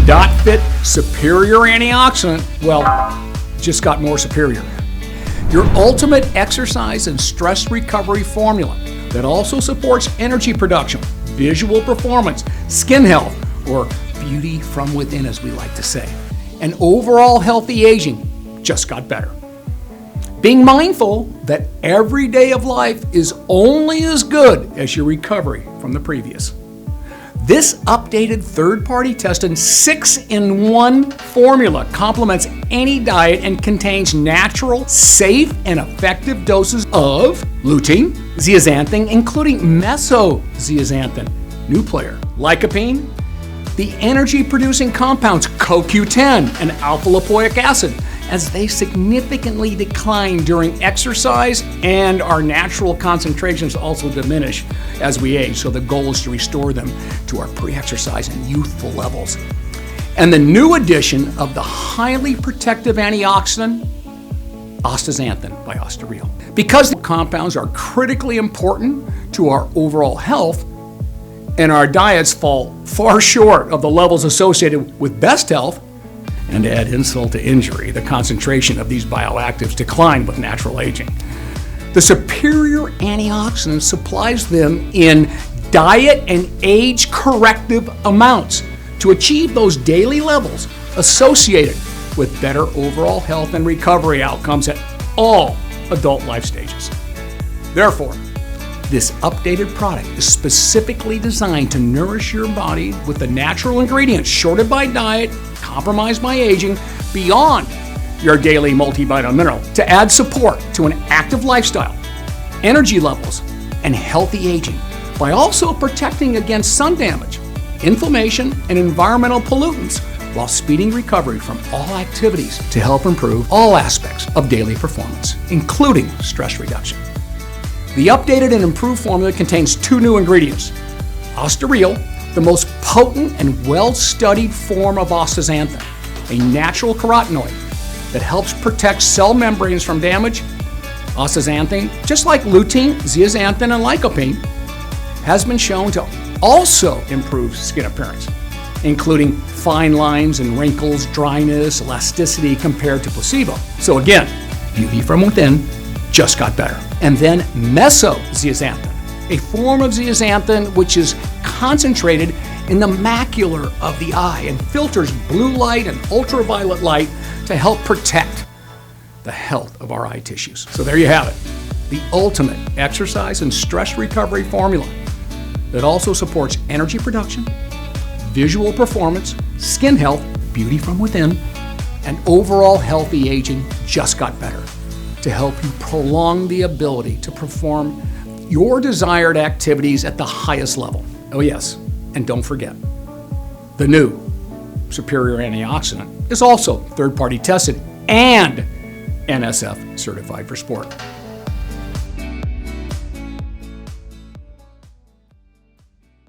.fit Superior Antioxidant, well, just got more superior. Your ultimate exercise and stress recovery formula that also supports energy production, visual performance, skin health, or beauty from within, as we like to say, and overall healthy aging just got better. Being mindful that every day of life is only as good as your recovery from the previous. This updated third-party tested 6-in-1 formula complements any diet and contains natural, safe, and effective doses of lutein, zeaxanthin, including meso-zeaxanthin, new player, lycopene, the energy-producing compounds CoQ10 and alpha lipoic acid, as they significantly decline during exercise and our natural concentrations also diminish as we age. So the goal is to restore them to our pre-exercise and youthful levels. And the new addition of the highly protective antioxidant, astaxanthin by Astra Real. Because the compounds are critically important to our overall health, and our diets fall far short of the levels associated with best health, and to add insult to injury, the concentration of these bioactives decline with natural aging. The superior antioxidant supplies them in diet and age corrective amounts to achieve those daily levels associated with better overall health and recovery outcomes at all adult life stages. Therefore, this updated product is specifically designed to nourish your body with the natural ingredients shorted by diet, compromised by aging, beyond your daily multivitamin mineral to add support to an active lifestyle, energy levels, and healthy aging by also protecting against sun damage, inflammation, and environmental pollutants while speeding recovery from all activities to help improve all aspects of daily performance, including stress reduction. The updated and improved formula contains 2 new ingredients: Astra Real, the most potent and well-studied form of astaxanthin, a natural carotenoid that helps protect cell membranes from damage. Astaxanthin, just like lutein, zeaxanthin, and lycopene, has been shown to also improve skin appearance, including fine lines and wrinkles, dryness, elasticity compared to placebo. So again, beauty from within just got better. And then meso-zeaxanthin, a form of zeaxanthin which is concentrated in the macula of the eye and filters blue light and ultraviolet light to help protect the health of our eye tissues. So there you have it, the ultimate exercise and stress recovery formula that also supports energy production, visual performance, skin health, beauty from within, and overall healthy aging just got better to help you prolong the ability to perform your desired activities at the highest level. Oh yes, and don't forget, the new Superior Antioxidant is also third-party tested and NSF Certified for Sport.